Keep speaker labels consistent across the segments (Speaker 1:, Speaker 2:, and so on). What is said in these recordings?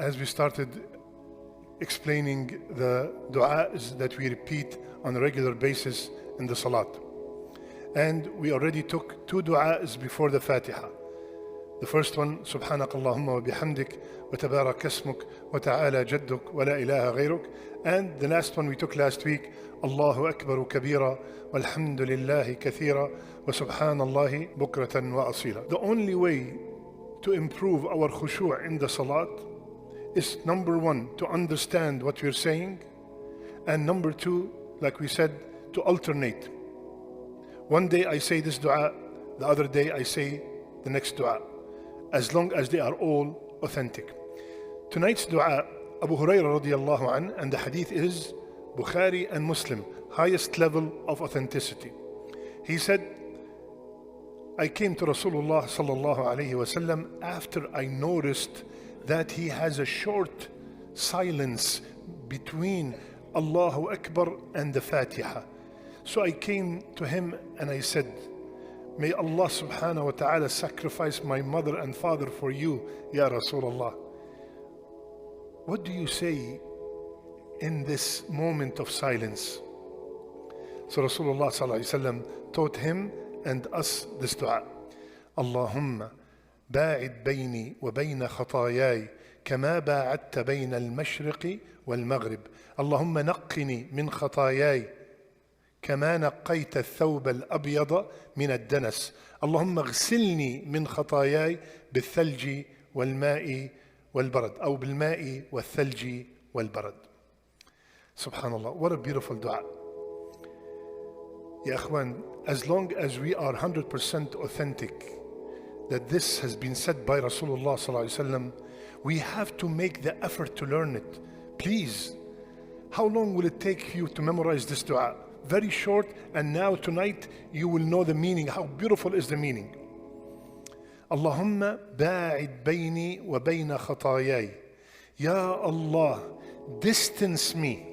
Speaker 1: as we started explaining the du'as that we repeat on a regular basis in the salat. And we already took 2 du'as before the Fatiha. The first one, Subhanak Allahumma wa bihamdik, wa tabarak ismuk, wa ta'ala jadduk, wa la ilaha ghayruk. And the last one we took last week, Allahu Akbar kabira, walhamdulillahi kathira, wa subhanallahi bukratan wa asila. The only way to improve our khushu' in the salat is, number 1, to understand what we're saying, and number 2, like we said, to alternate. One day I say this dua, the other day I say the next dua, as long as they are all authentic. Tonight's dua, Abu Huraira radiallahu an, and the hadith is Bukhari and Muslim, highest level of authenticity. He said, I came to Rasulullah sallallahu alayhi wasallam after I noticed that he has a short silence between Allahu Akbar and the Fatiha. So I came to him and I said, may Allah subhanahu wa ta'ala sacrifice my mother and father for you, Ya Rasulullah. What do you say in this moment of silence? So Rasulullah sallallahu alayhi wa sallam taught him and us this dua. Allahumma باعد بيني وبين خطاياي كما باعدت بين المشرق والمغرب اللهم نقني من خطاياي كما نقيت الثوب الأبيض من الدنس اللهم اغسلني من خطاياي بالثلج والماء والبرد أو بالماء والثلج والبرد. Subhanallah, what a beautiful dua. Ya Akhwan, as long as we are 100% authentic that this has been said by Rasulullah sallallahu alaihi wasallam, we have to make the effort to learn it. Please, how long will it take you to memorize this dua? Very short, and now tonight you will know the meaning. How beautiful is the meaning. Allahumma ba'id bayni wa bayna khatayay. Ya Allah, distance me.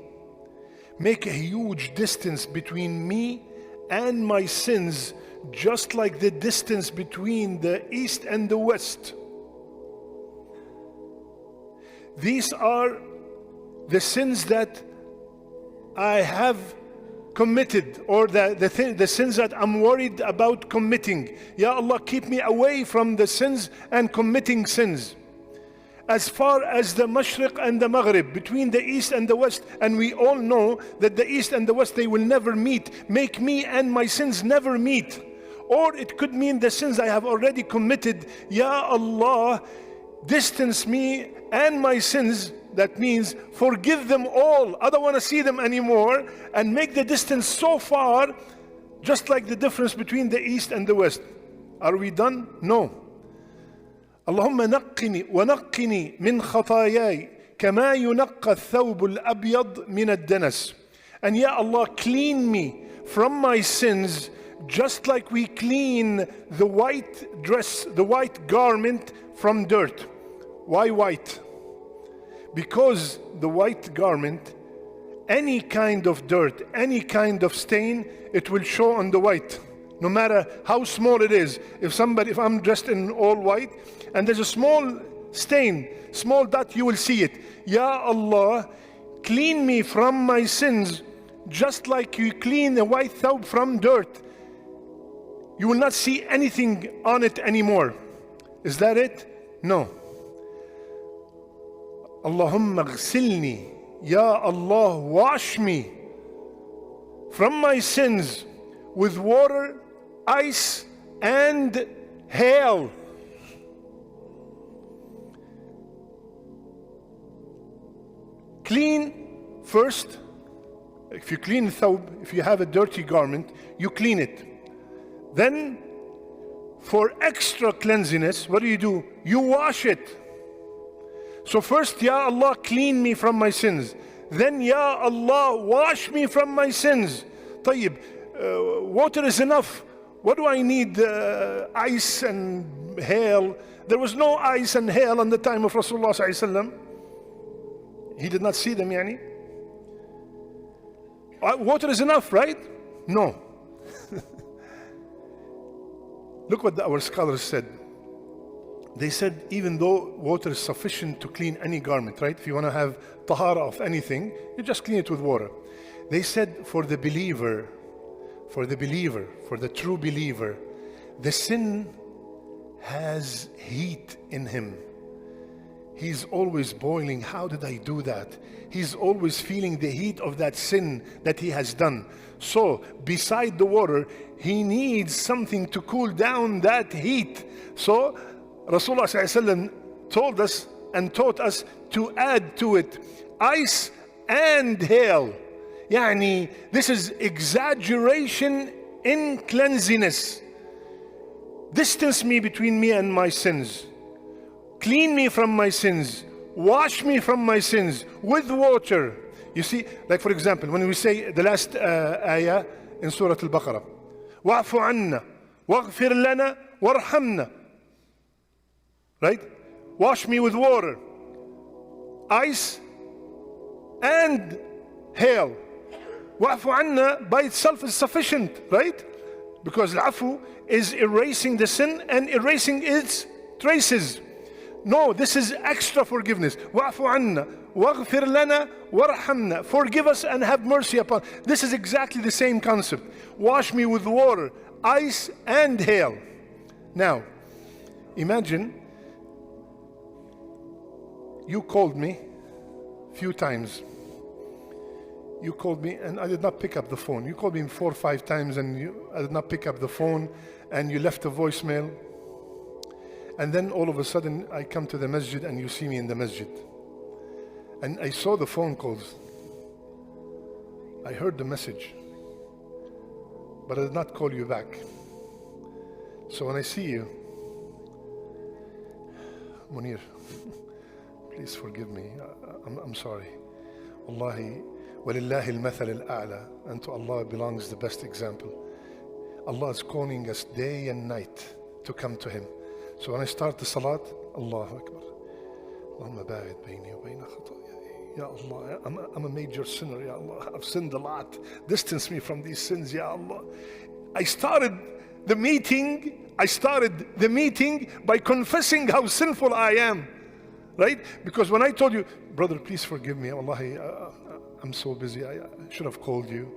Speaker 1: Make a huge distance between me and my sins, just like the distance between the east and the west. These are the sins that I have committed, or the sins that I'm worried about committing. Ya Allah, keep me away from the sins and committing sins. As far as the Mashriq and the Maghrib, between the East and the West, and we all know that the East and the West, they will never meet. Make me and my sins never meet. Or it could mean the sins I have already committed. Ya Allah, distance me and my sins. That means forgive them all. I don't want to see them anymore. And make the distance so far, just like the difference between the East and the West. Are we done? No. اللهم نقني ونقني من خطاياي كما ينقى الثوب الأبيض من الدنس. And Ya Allah, clean me from my sins just like we clean the white dress, the white garment from dirt. Why white? Because the white garment, any kind of dirt, any kind of stain, it will show on the white. No matter how small it is. If I'm dressed in all white and there's a small stain, small dot, you will see it. Ya Allah, clean me from my sins just like you clean a white thawb from dirt. You will not see anything on it anymore. Is that it? No. Allahumma ghsilni. Ya Allah, wash me from my sins with water, ice, and hail. Clean first. If you clean the thawb, if you have a dirty garment, you clean it. Then, for extra cleanliness, what do? You wash it. So first, Ya Allah, clean me from my sins. Then, Ya Allah, wash me from my sins. طيب, water is enough. What do I need ice and hail? There was no ice and hail on the time of Rasulullah sallallahu alaihi wasallam. He did not see them, yani. Water is enough, right? No. Look what our scholars said. They said even though water is sufficient to clean any garment, right? If you want to have tahara of anything, you just clean it with water. They said for the believer, for the true believer, the sin has heat in him. He's always boiling. How did I do that? He's always feeling the heat of that sin that he has done. So beside the water, he needs something to cool down that heat. So Rasulullah ﷺ told us and taught us to add to it ice and hail. Yani, this is exaggeration in cleanliness. Distance me between me and my sins. Clean me from my sins. Wash me from my sins with water. You see, like for example, when we say the last ayah in Surah Al-Baqarah, wa'fu anna, waghfir lana, warhamna. Right? Wash me with water, ice, and hail. Wa'fu anna by itself is sufficient, right? Because al-afu is erasing the sin and erasing its traces. No, this is extra forgiveness. Wa'fu anna, waghfir lana, warhamna. Forgive us and have mercy upon. This is exactly the same concept. Wash me with water, ice, and hail. Now, imagine you called me a few times. You called me and I did not pick up the phone. You called me 4 or 5 times and I did not pick up the phone, and you left a voicemail. And then all of a sudden I come to the masjid and you see me in the masjid. And I saw the phone calls. I heard the message, but I did not call you back. So when I see you, Munir, please forgive me. I'm sorry. Wallahi, walillahi al-mathal al-a'la. And to Allah belongs the best example. Allah is calling us day and night to come to Him. So when I start the salat, Allahu Akbar. Allahumma ba'id bayni wa bayna khataya. Ya Allah, I'm a major sinner, Ya Allah. I've sinned a lot. Distance me from these sins, Ya Allah. I started the meeting by confessing how sinful I am. Right? Because when I told you, brother, please forgive me. Wallahi, I'm so busy. I should have called you.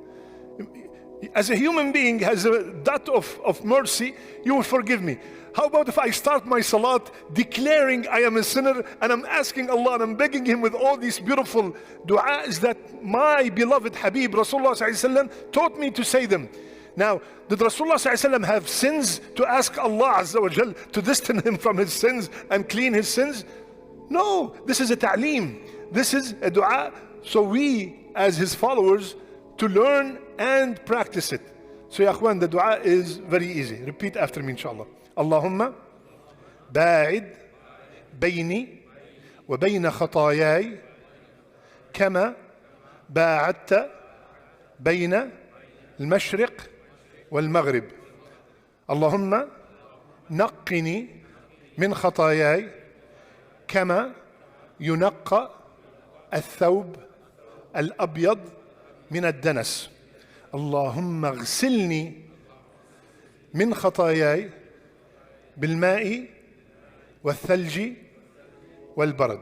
Speaker 1: As a human being has a dot of mercy, you will forgive me. How about if I start my salat declaring I am a sinner and I'm asking Allah and I'm begging Him with all these beautiful du'as that my beloved Habib Rasulullah ﷺ taught me to say them. Now, did Rasulullah ﷺ have sins to ask Allah Azza wa Jal to distance him from his sins and clean his sins? No, this is a ta'aleem. This is a dua. So we as his followers to learn and practice it. So ya akhwan, the dua is very easy. Repeat after me inshallah. Allahumma ba'id bayni wa bayna khatayai kama ba'adta bayna al-mashriq wal-maghrib. Allahumma naqqini min khatayai كما ينقى الثوب الأبيض من الدنس. اللهم اغسلني من خطاياي بالماء والثلج والبرد.